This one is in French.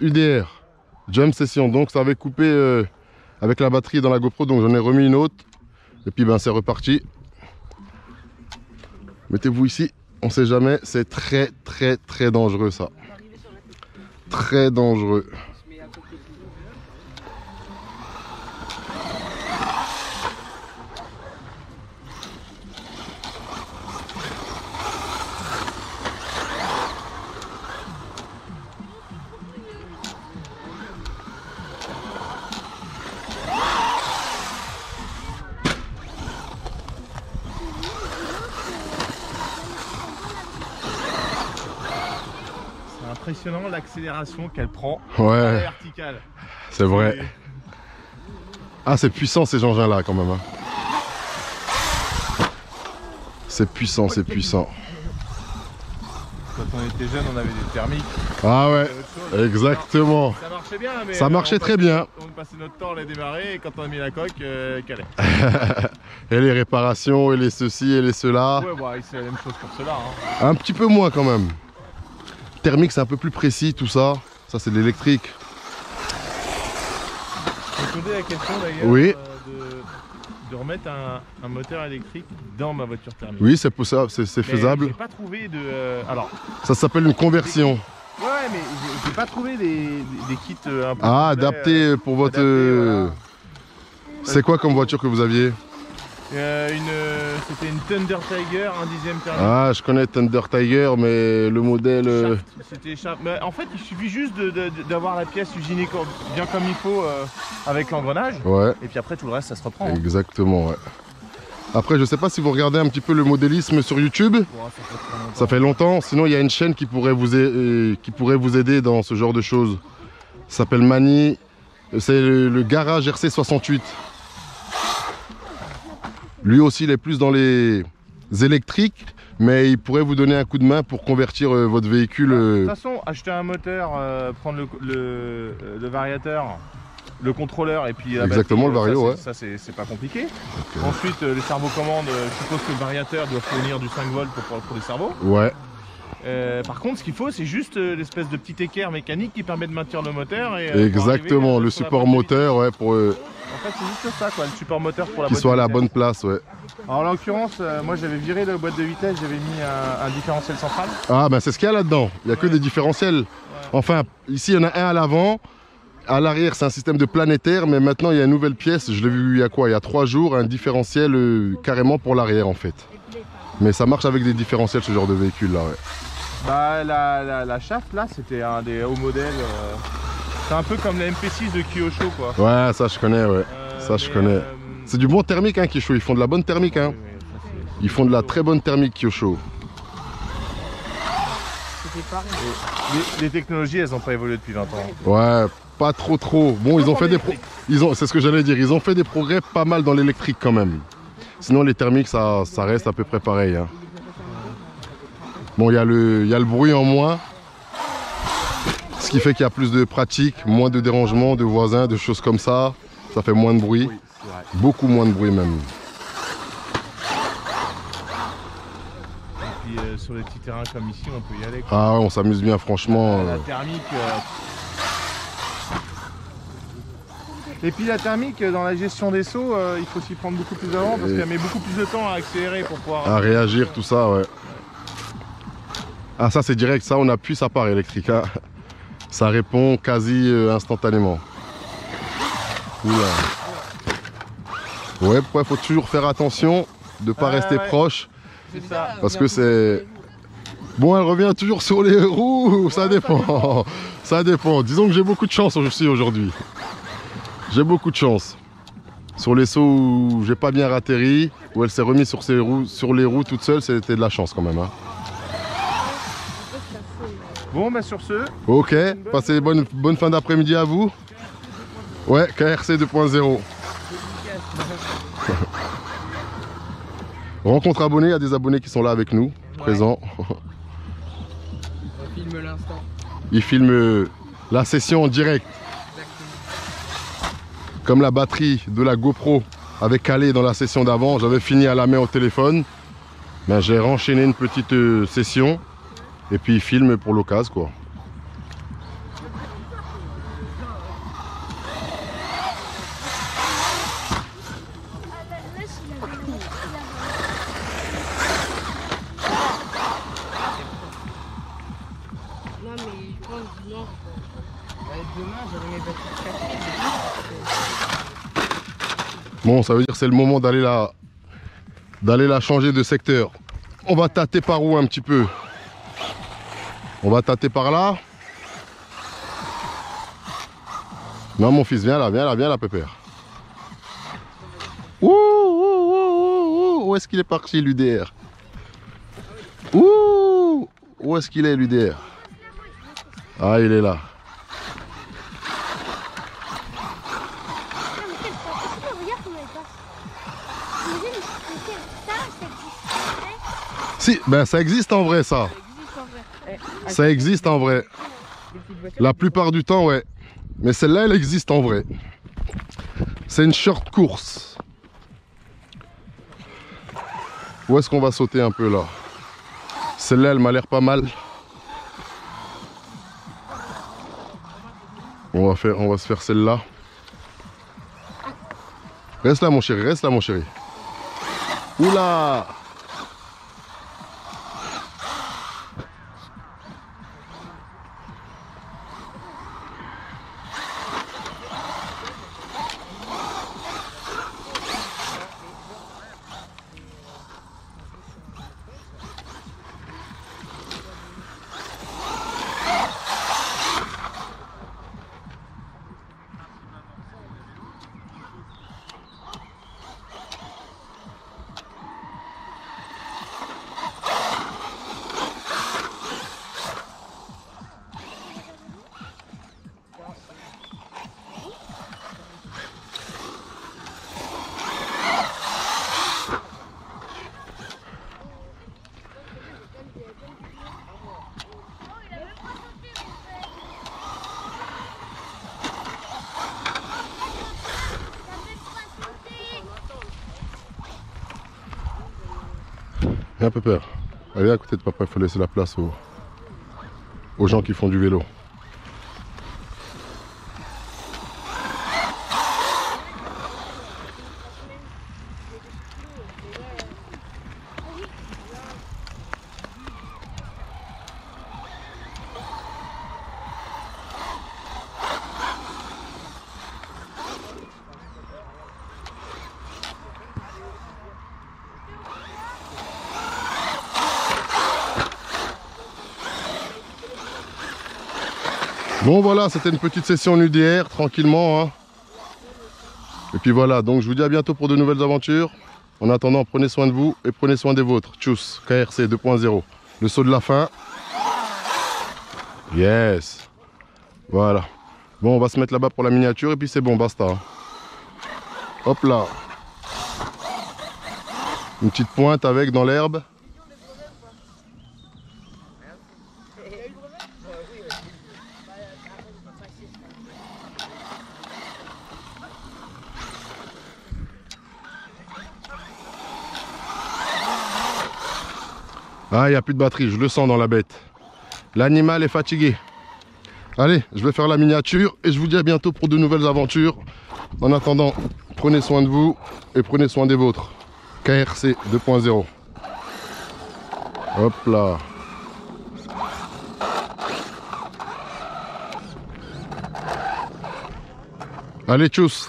UDR, Jump Session, donc ça avait coupé avec la batterie dans la GoPro, donc j'en ai remis une autre. Et puis ben c'est reparti. Mettez-vous ici, on sait jamais, c'est très dangereux ça. Très dangereux. Impressionnant l'accélération qu'elle prend. Ouais. Verticale. C'est vrai. Ah, c'est puissant ces engins là quand même. Hein. C'est puissant, c'est puissant. Quand on était jeune, on avait des thermiques. Ah ouais, exactement. Ça marchait bien, mais ça marchait très bien. On passait notre temps à les démarrer et quand on a mis la coque, calait. Et les réparations, et les ceci, et les cela. Ouais, bah, c'est la même chose pour cela. Hein. Un petit peu moins quand même. Thermique, c'est un peu plus précis tout ça. Ça, c'est de l'électrique. Je me posais la question d'ailleurs oui. De remettre un moteur électrique dans ma voiture thermique. Oui, c'est faisable. J'ai pas trouvé de. Alors. Ça s'appelle une conversion. Ouais, mais j'ai pas trouvé des kits un peu. Adaptés pour votre. Voilà. C'est quoi comme voiture que vous aviez? C'était une Thunder Tiger, un 10e thermique. Ah, je connais Thunder Tiger, mais le modèle. C'était Shaft. Mais en fait, il suffit juste d'avoir la pièce usinée bien comme il faut avec l'engrenage. Ouais. Et puis après, tout le reste, ça se reprend. Exactement, ouais. Après, je sais pas si vous regardez un petit peu le modélisme sur YouTube. Ouais, ça fait longtemps. Sinon, il y a une chaîne qui pourrait vous aider dans ce genre de choses. Ça s'appelle Mani. C'est le garage RC68. Lui aussi, il est plus dans les électriques, mais il pourrait vous donner un coup de main pour convertir votre véhicule. De toute façon, acheter un moteur, prendre le variateur, le contrôleur et puis la exactement batterie, le vario, ça c'est pas compliqué. Okay. Ensuite, les servocommandes, je suppose que le variateur doit fournir du 5 volts pour les servos. Ouais. Par contre, ce qu'il faut, c'est juste l'espèce de petit équerre mécanique qui permet de maintenir le moteur. Et, exactement, le support moteur, ouais, pour. En fait, c'est juste ça, quoi, le support moteur pour la boîte de vitesse. Qu'il soit à la bonne place, ouais. Alors, en l'occurrence, moi j'avais viré la boîte de vitesse, j'avais mis un différentiel central. Ah, ben c'est ce qu'il y a là-dedans. Il n'y a que des différentiels. Ouais. Enfin, ici, il y en a un à l'avant. À l'arrière, c'est un système de planétaire, mais maintenant, il y a une nouvelle pièce. Je l'ai vu il y a quoi? Il y a 3 jours, un différentiel carrément pour l'arrière, en fait. Mais ça marche avec des différentiels, ce genre de véhicule là, ouais. Bah, la Shaft, là, c'était un des hauts modèles. C'est un peu comme la MP6 de Kyosho, quoi. Ouais, ça je connais, ouais. Ça je connais. C'est du bon thermique, hein, Kyosho. Ils font de la bonne thermique, hein. Oui, ils font de la très bonne thermique, Kyosho. Les technologies, elles n'ont pas évolué depuis 20 ans. Ouais, pas trop. Bon, ils ont fait des c'est ce que j'allais dire. Ils ont fait des progrès pas mal dans l'électrique quand même. Sinon, les thermiques, ça reste à peu près pareil. Hein. Bon, il y a le bruit en moins. Ce qui fait qu'il y a plus de pratique, moins de dérangements de voisins, de choses comme ça. Ça fait moins de bruit. Oui, beaucoup moins de bruit même. Et puis sur les petits terrains comme ici, on peut y aller. Quoi. Ah ouais, on s'amuse bien franchement. La thermique. Et puis la thermique, dans la gestion des sauts, il faut s'y prendre beaucoup plus avant parce qu'elle met beaucoup plus de temps à accélérer pour pouvoir... À réagir, tout ça, ouais. Ah ça c'est direct, ça on appuie, ça part électrique. Hein. Ça répond quasi instantanément. Oula. Ouais, il faut toujours faire attention de ne pas rester proche. Ça. Parce que c'est... Bon, elle revient toujours sur les roues, ça dépend. Ça dépend. Disons que j'ai beaucoup de chance aussi aujourd'hui. J'ai beaucoup de chance. Sur les sauts où j'ai pas bien ratterri, où elle s'est remise sur les roues toute seule, c'était de la chance quand même. Hein. Bon, bah sur ce... Ok, passez bonne fin d'après-midi à vous. Ouais, KRC 2.0. Rencontre abonnés, il y a des abonnés qui sont là avec nous, présents. On filme l'instant. Ils filment la session en direct. Comme la batterie de la GoPro avait calé dans la session d'avant, j'avais fini à la main au téléphone. Ben, j'ai renchaîné une petite session et puis ils filment pour l'occasion quoi. Non. Demain, j'aurai mes batteries de café. Bon, ça veut dire que c'est le moment d'aller la changer de secteur. On va tâter par où un petit peu? On va tâter par là. Non, mon fils, viens là, pépère. Ouh, ouh, ouh, ouh, où est-ce qu'il est parti, l'UDR? Ouh, où est-ce qu'il est, l'UDR? Ah, il est là. Si, ben ça existe en vrai, ça. Ça existe en vrai. La plupart du temps, ouais. Mais celle-là, elle existe en vrai. C'est une short course. Où est-ce qu'on va sauter un peu là? Celle-là, elle m'a l'air pas mal. On va se faire celle-là. Reste là, mon chéri, reste là, mon chéri. Oula! J'ai un peu peur. Allez à côté de papa, il faut laisser la place aux gens qui font du vélo. Bon voilà, c'était une petite session en UDR, tranquillement. Hein. Et puis voilà, donc je vous dis à bientôt pour de nouvelles aventures. En attendant, prenez soin de vous et prenez soin des vôtres. Tchuss, KRC 2.0. Le saut de la fin. Yes. Voilà. Bon, on va se mettre là-bas pour la miniature et puis c'est bon, basta. Hein. Hop là. Une petite pointe avec dans l'herbe. Ah, il n'y a plus de batterie, je le sens dans la bête. L'animal est fatigué. Allez, je vais faire la miniature et je vous dis à bientôt pour de nouvelles aventures. En attendant, prenez soin de vous et prenez soin des vôtres. KRC 2.0. Hop là. Allez, tchuss.